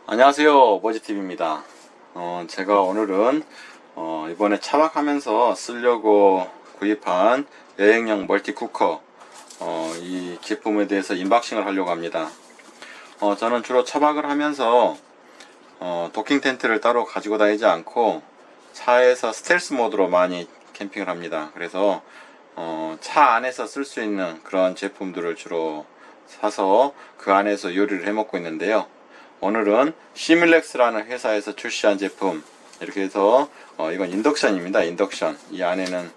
안녕하세요, 버지TV입니다. 제가 오늘은 이번에 차박하면서 쓰려고 구입한 여행용 멀티쿠커 이 제품에 대해서 인박싱을 하려고 합니다. 저는 주로 차박을 하면서 도킹 텐트를 따로 가지고 다니지 않고 차에서 스텔스 모드로 많이 캠핑을 합니다. 그래서 차 안에서 쓸 수 있는 그런 제품들을 주로 사서 그 안에서 요리를 해 먹고 있는데요. 오늘은 시뮬렉스라는 회사에서 출시한 제품, 이렇게 해서 이건 인덕션입니다. 인덕션. 이 안에는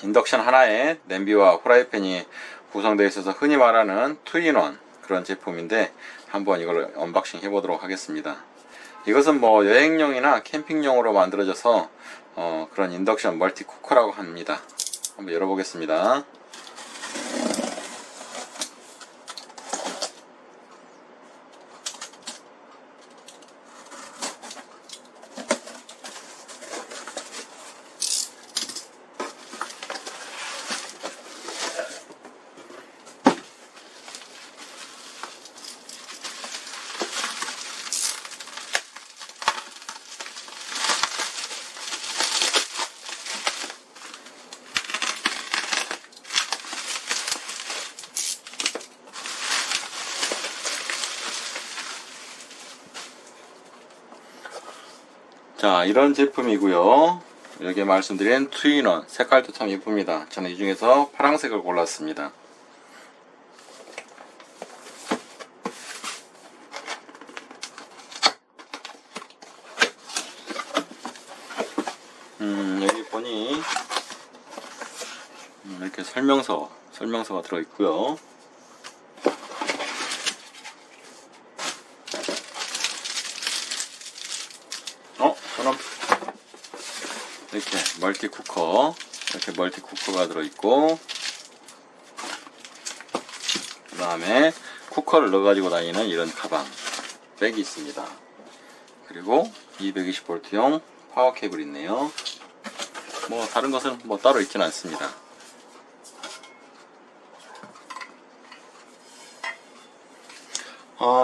인덕션 하나에 냄비와 후라이팬이 구성되어 있어서 흔히 말하는 투인원 그런 제품인데, 한번 이걸 언박싱 해보도록 하겠습니다. 이것은 뭐 여행용이나 캠핑용으로 만들어져서 그런 인덕션 멀티 쿠커라고 합니다. 한번 열어보겠습니다. 자, 이런 제품이고요. 여기 말씀드린 투인원 색깔도 참 예쁩니다. 저는 이 중에서 파란색을 골랐습니다. 여기 보니 이렇게 설명서가 들어있고요. 저는 이렇게 멀티쿠커가 들어있고, 그 다음에 쿠커를 넣어가지고 다니는 이런 가방 백이 있습니다. 그리고 220V용 파워 케이블이 있네요. 뭐 다른 것은 뭐 따로 있지는 않습니다.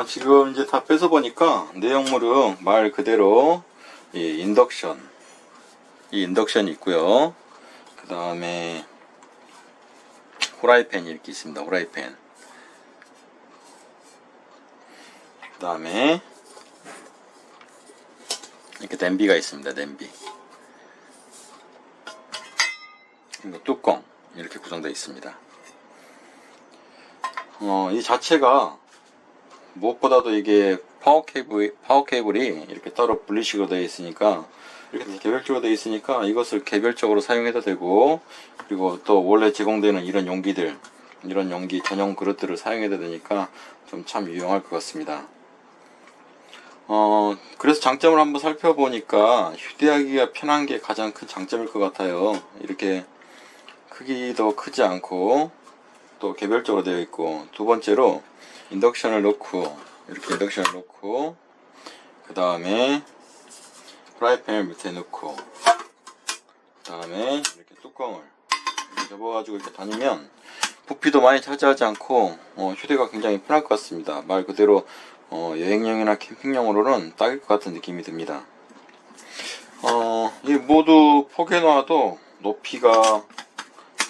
지금 이제 다 빼서 보니까 내용물은 말 그대로 이 인덕션이 있고요. 그 다음에 후라이팬이 이렇게 있습니다. 후라이팬. 그 다음에 이렇게 냄비가 있습니다. 냄비. 그리고 뚜껑 이렇게 구성되어 있습니다. 이 자체가 무엇보다도 이게 파워 케이블이 이렇게 따로 분리식으로 되어 있으니까, 이렇게 개별적으로 되어 있으니까 이것을 개별적으로 사용해도 되고, 그리고 또 원래 제공되는 이런 용기 전용 그릇들을 사용해도 되니까 좀 참 유용할 것 같습니다. 그래서 장점을 한번 살펴보니까 휴대하기가 편한 게 가장 큰 장점일 것 같아요. 이렇게 크기도 크지 않고 또 개별적으로 되어 있고, 두 번째로 인덕션을 놓고 그 다음에 프라이팬을 밑에 넣고, 그 다음에 이렇게 뚜껑을 접어가지고 이렇게 다니면 부피도 많이 차지하지 않고 휴대가 굉장히 편할 것 같습니다. 말 그대로 여행용이나 캠핑용으로는 딱일 것 같은 느낌이 듭니다. 이 모두 포개 놔도 높이가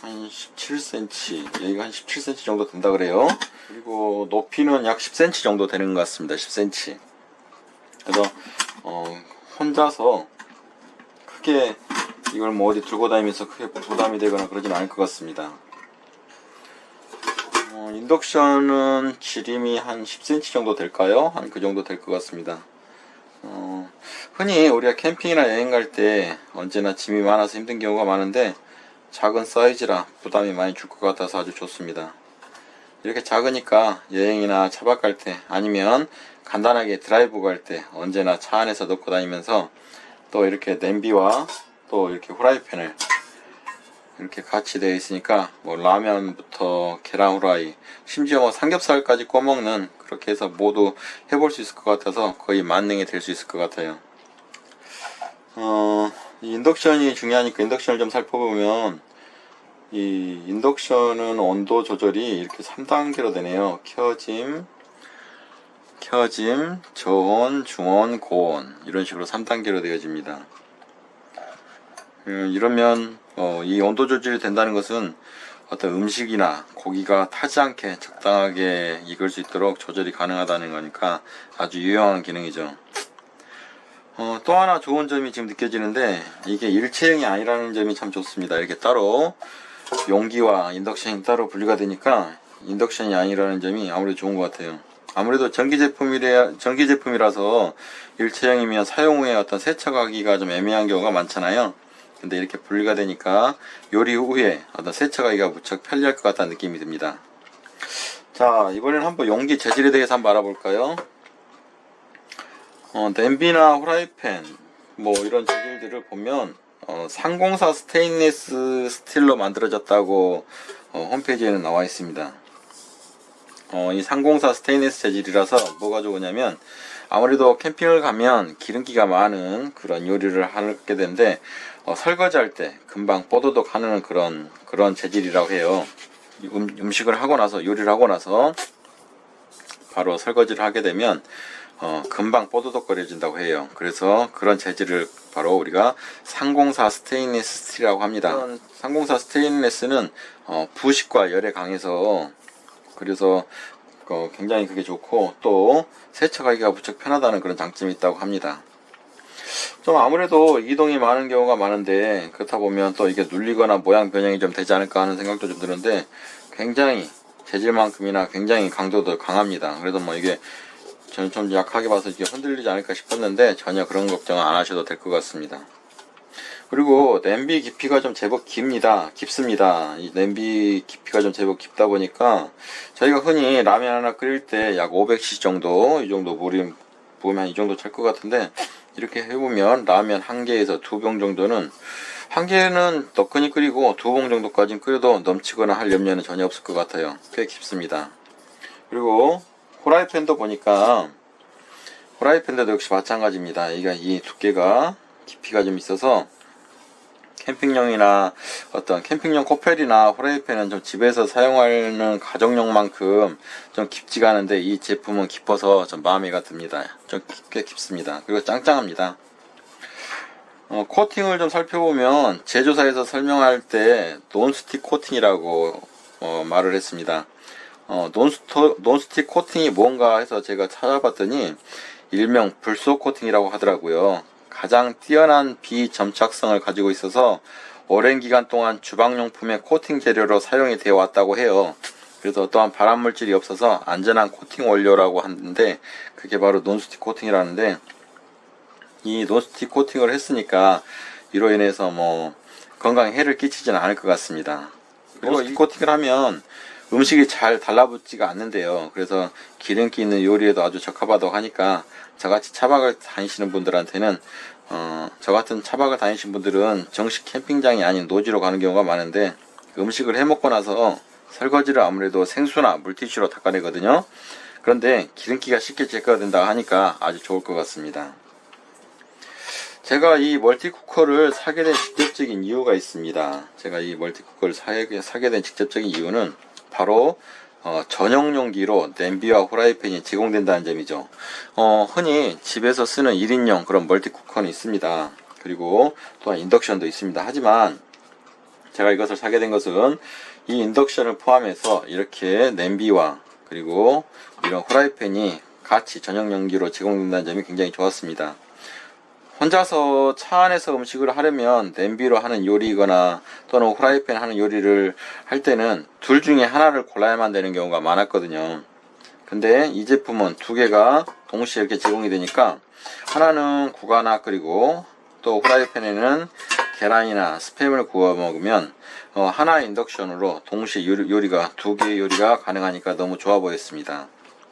한 17cm, 여기가 한 17cm 정도 된다 그래요. 그리고 높이는 약 10cm 정도 되는 것 같습니다. 10cm. 그래서 혼자서 크게 이걸 뭐 어디 들고 다니면서 크게 부담이 되거나 그러진 않을 것 같습니다. 인덕션은 지름이 한 10cm 정도 될까요? 한 그 정도 될 것 같습니다. 흔히 우리가 캠핑이나 여행 갈 때 언제나 짐이 많아서 힘든 경우가 많은데, 작은 사이즈라 부담이 많이 줄 것 같아서 아주 좋습니다. 이렇게 작으니까 여행이나 차박 갈 때, 아니면 간단하게 드라이브 갈 때 언제나 차 안에서 넣고 다니면서, 또 이렇게 냄비와 또 이렇게 후라이팬을 이렇게 같이 되어 있으니까 뭐 라면부터 계란 후라이, 심지어 뭐 삼겹살까지 구워먹는, 그렇게 해서 모두 해볼 수 있을 것 같아서 거의 만능이 될 수 있을 것 같아요. 이 인덕션이 중요하니까 인덕션을 좀 살펴보면, 이 인덕션은 온도 조절이 이렇게 3단계로 되네요. 켜짐, 켜짐, 저온, 중온, 고온 이런 식으로 3단계로 되어집니다. 이러면 이 온도 조절이 된다는 것은 어떤 음식이나 고기가 타지 않게 적당하게 익을 수 있도록 조절이 가능하다는 거니까 아주 유용한 기능이죠. 또 하나 좋은 점이 지금 느껴지는데, 이게 일체형이 아니라는 점이 참 좋습니다. 이렇게 따로 용기와 인덕션이 따로 분리가 되니까 인덕션이 아니라는 점이 아무래도 좋은 것 같아요. 아무래도 전기 제품이라서 일체형이면 사용 후에 어떤 세척하기가 좀 애매한 경우가 많잖아요. 근데 이렇게 분리가 되니까 요리 후에 어떤 세척하기가 무척 편리할 것 같다는 느낌이 듭니다. 자, 이번에는 한번 용기 재질에 대해서 한번 알아볼까요? 냄비나 후라이팬 뭐 이런 재질들을 보면 304 스테인리스 스틸로 만들어졌다고 홈페이지에는 나와 있습니다. 이 304 스테인리스 재질이라서 뭐가 좋으냐면, 아무래도 캠핑을 가면 기름기가 많은 그런 요리를 하게 되는데 설거지할 때 금방 뽀드득 하는 그런 재질이라고 해요. 음식을 하고 나서, 요리를 하고 나서 바로 설거지를 하게 되면 금방 뽀드득거려진다고 해요. 그래서 그런 재질을 바로 우리가 304 스테인리스 스틸이라고 합니다. 304 스테인리스는 부식과 열에 강해서, 그래서 굉장히 그게 좋고, 또 세척하기가 무척 편하다는 그런 장점이 있다고 합니다. 좀 아무래도 이동이 많은 경우가 많은데, 그렇다 보면 또 이게 눌리거나 모양 변형이 좀 되지 않을까 하는 생각도 좀 드는데, 굉장히 재질만큼이나 굉장히 강도도 강합니다. 그래도 뭐 이게 저는 좀 약하게 봐서 이게 흔들리지 않을까 싶었는데 전혀 그런 걱정은 안 하셔도 될 것 같습니다. 그리고 냄비 깊이가 좀 제법 깊습니다. 이 냄비 깊이가 좀 제법 깊다 보니까 저희가 흔히 라면 하나 끓일 때 약 500cc 정도, 이 정도 물이 부으면 이 정도 찰 것 같은데, 이렇게 해보면 라면 한 개에서 2병 정도는, 한 개는 너끈히 끓이고 2병 정도까지는 끓여도 넘치거나 할 염려는 전혀 없을 것 같아요. 꽤 깊습니다. 그리고 후라이팬도 보니까, 후라이팬도 역시 마찬가지입니다. 이게 이 두께가 깊이가 좀 있어서 캠핑용이나 어떤 캠핑용 코펠이나 후라이팬은 좀 집에서 사용하는 가정용만큼 좀 깊지가 않은데, 이 제품은 깊어서 좀 마음에가 듭니다. 좀 꽤 깊습니다. 그리고 짱짱합니다. 코팅을 좀 살펴보면 제조사에서 설명할 때 논스틱 코팅이라고 말을 했습니다. 논스틱 코팅이 뭔가 해서 제가 찾아봤더니 일명 불소 코팅이라고 하더라고요. 가장 뛰어난 비점착성을 가지고 있어서 오랜 기간 동안 주방용품의 코팅 재료로 사용이 되어 왔다고 해요. 그래서 또한 발암물질이 없어서 안전한 코팅 원료라고 하는데, 그게 바로 논스틱 코팅이라는데, 이 논스틱 코팅을 했으니까 이로 인해서 뭐 건강에 해를 끼치지는 않을 것 같습니다. 그리고 이 코팅을 하면 음식이 잘 달라붙지가 않는데요. 그래서 기름기 있는 요리에도 아주 적합하다고 하니까, 저같이 차박을 다니시는 분들한테는 저같은 차박을 다니신 분들은 정식 캠핑장이 아닌 노지로 가는 경우가 많은데, 음식을 해먹고 나서 설거지를 아무래도 생수나 물티슈로 닦아내거든요. 그런데 기름기가 쉽게 제거된다 하니까 아주 좋을 것 같습니다. 제가 이 멀티쿠커를 사게 된 직접적인 이유가 있습니다. 제가 이 멀티쿠커를 사게 된 직접적인 이유는 바로 전용 용기로 냄비와 후라이팬이 제공된다는 점이죠. 흔히 집에서 쓰는 1인용 그런 멀티쿠커는 있습니다. 그리고 또한 인덕션도 있습니다. 하지만 제가 이것을 사게 된 것은 이 인덕션을 포함해서 이렇게 냄비와 그리고 이런 후라이팬이 같이 전용 용기로 제공된다는 점이 굉장히 좋았습니다. 혼자서 차 안에서 음식을 하려면 냄비로 하는 요리거나 또는 후라이팬 하는 요리를 할 때는 둘 중에 하나를 골라야만 되는 경우가 많았거든요. 근데 이 제품은 두 개가 동시에 이렇게 제공이 되니까, 하나는 국화나 끓이고 또 후라이팬에는 계란이나 스팸을 구워 먹으면 하나의 인덕션으로 동시에 요리가 두 개의 요리가 가능하니까 너무 좋아 보였습니다.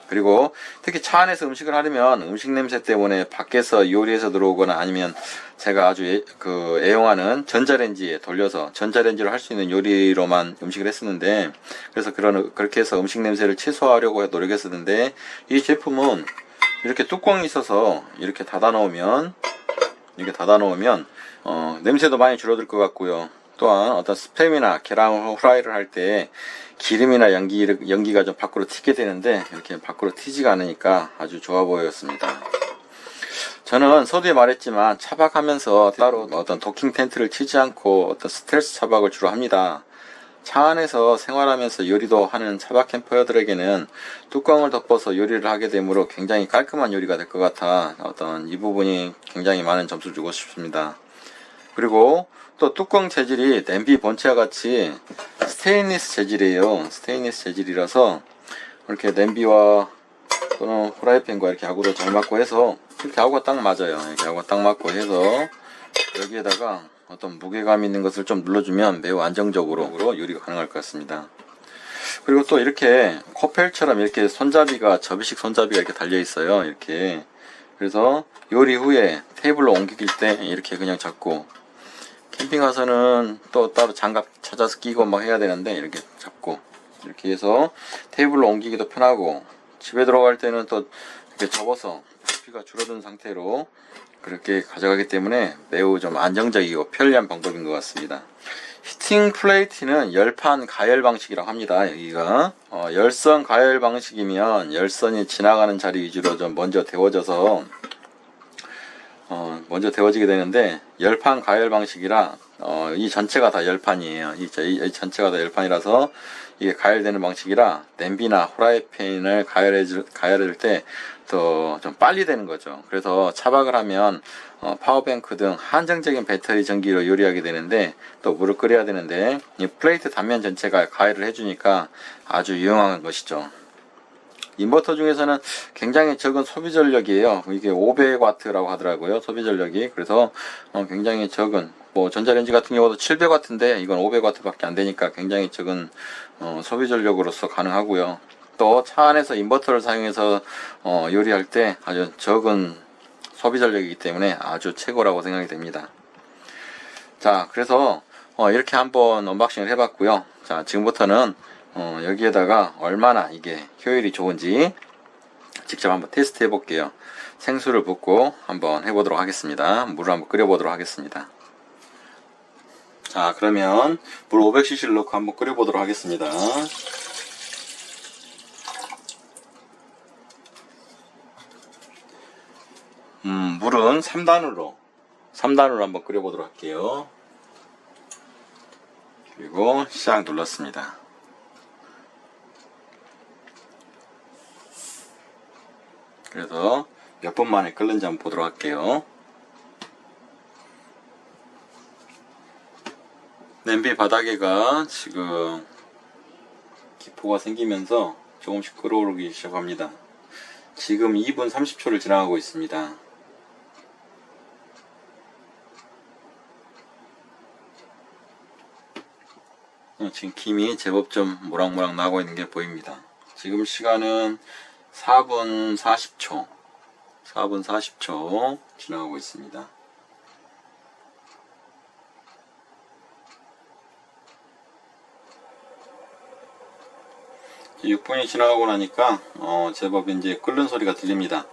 그리고 특히 차 안에서 음식을 하려면 음식 냄새 때문에 밖에서 요리해서 들어오거나, 아니면 제가 아주 애용하는 전자레인지에 돌려서 전자레인지로 할 수 있는 요리로만 음식을 했었는데, 그래서 그렇게 해서 음식 냄새를 최소화하려고 노력했었는데, 이 제품은 이렇게 뚜껑이 있어서 이렇게 닫아 놓으면 냄새도 많이 줄어들 것 같고요. 또한 어떤 스팸이나 계란 후라이를 할 때 기름이나 연기가 좀 밖으로 튀게 되는데 이렇게 밖으로 튀지가 않으니까 아주 좋아 보였습니다. 저는 서두에 말했지만 차박하면서 따로 어떤 도킹 텐트를 치지 않고 어떤 스텔스 차박을 주로 합니다. 차 안에서 생활하면서 요리도 하는 차박 캠퍼들에게는 뚜껑을 덮어서 요리를 하게 되므로 굉장히 깔끔한 요리가 될 것 같아 어떤 이 부분이 굉장히 많은 점수를 주고 싶습니다. 그리고 또 뚜껑 재질이 냄비 본체와 같이 스테인리스 재질이에요. 스테인리스 재질이라서 이렇게 냄비와 또는 후라이팬과 이렇게 하고도 잘 맞고 해서 이렇게 하고가 딱 맞아요. 이렇게 하고가 딱 맞고 해서 여기에다가 어떤 무게감 있는 것을 좀 눌러주면 매우 안정적으로 요리가 가능할 것 같습니다. 그리고 또 이렇게 코펠처럼 이렇게 손잡이가 접이식 손잡이가 이렇게 달려 있어요. 이렇게 그래서 요리 후에 테이블로 옮길 때 이렇게 그냥 잡고 캠핑 가서는 또 따로 장갑 찾아서 끼고 막 해야 되는데 이렇게 잡고 이렇게 해서 테이블로 옮기기도 편하고 집에 들어갈 때는 또 이렇게 접어서 부피가 줄어든 상태로 그렇게 가져가기 때문에 매우 좀 안정적이고 편리한 방법인 것 같습니다. 히팅 플레이트는 열판 가열 방식이라고 합니다. 여기가 열선 가열 방식이면 열선이 지나가는 자리 위주로 좀 먼저 데워져서 먼저 데워지게 되는데 열판 가열 방식이라 이 전체가 다 열판이에요. 이 전체가 다 열판이라서 이게 가열되는 방식이라 냄비나 후라이팬을 가열해줄 때 더 좀 빨리 되는 거죠. 그래서 차박을 하면 파워뱅크 등 한정적인 배터리 전기로 요리하게 되는데 또 물을 끓여야 되는데 이 플레이트 단면 전체가 가열을 해주니까 아주 유용한 것이죠. 인버터 중에서는 굉장히 적은 소비 전력이에요. 이게 500W라고 하더라고요. 소비 전력이. 그래서 굉장히 적은 뭐 전자레인지 같은 경우도 700W인데 이건 500W밖에 안 되니까 굉장히 적은 소비 전력으로서 가능하고요. 또 차 안에서 인버터를 사용해서 요리할 때 아주 적은 소비 전력이기 때문에 아주 최고라고 생각이 됩니다. 자, 그래서 이렇게 한번 언박싱을 해봤고요. 자, 지금부터는 여기에다가 얼마나 이게 효율이 좋은지 직접 한번 테스트 해볼게요. 생수를 붓고 한번 해보도록 하겠습니다. 물을 한번 끓여보도록 하겠습니다. 자, 그러면 물 500cc를 넣고 한번 끓여보도록 하겠습니다. 물은 3단으로 한번 끓여보도록 할게요. 그리고 시작 눌렀습니다. 그래서 몇 분 만에 끓는지 한번 보도록 할게요. 냄비 바닥에가 지금 기포가 생기면서 조금씩 끓어오르기 시작합니다. 지금 2분 30초를 지나가고 있습니다. 지금 김이 제법 좀 모락모락 나고 있는 게 보입니다. 지금 시간은 4분 40초 지나가고 있습니다. 6분이 지나가고 나니까 제법 이제 끓는 소리가 들립니다.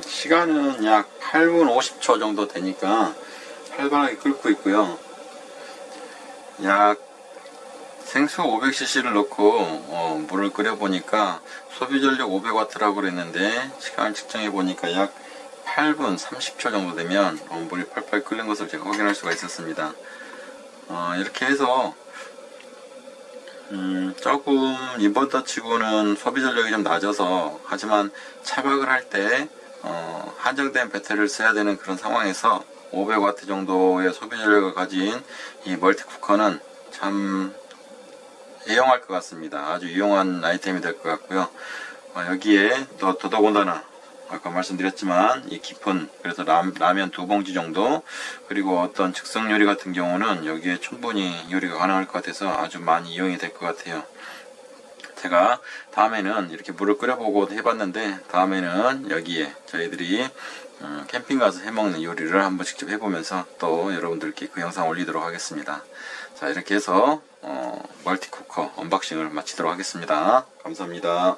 시간은 약 8분 50초 정도 되니까 활발하게 끓고 있고요. 약 생수 500cc를 넣고 물을 끓여 보니까 소비 전력 500W라고 그랬는데 시간을 측정해 보니까 약 8분 30초 정도 되면 물이 팔팔 끓는 것을 제가 확인할 수가 있었습니다. 이렇게 해서 조금 인버터 치고는 소비 전력이 좀 낮아서 하지만 차박을 할 때 한정된 배터리를 써야 되는 그런 상황에서 500W 정도의 소비 전력을 가진 이 멀티 쿠커는 참 애용할 것 같습니다. 아주 유용한 아이템이 될 것 같고요. 여기에 또 더더군다나 아까 말씀드렸지만 이 깊은 그래서 라면 2봉지 정도 그리고 어떤 즉석 요리 같은 경우는 여기에 충분히 요리가 가능할 것 같아서 아주 많이 이용이 될 것 같아요. 제가 다음에는 이렇게 물을 끓여보고 해봤는데 다음에는 여기에 저희들이 캠핑 가서 해먹는 요리를 한번 직접 해보면서 또 여러분들께 그 영상 올리도록 하겠습니다. 자, 이렇게 해서 멀티쿠커 언박싱을 마치도록 하겠습니다. 감사합니다.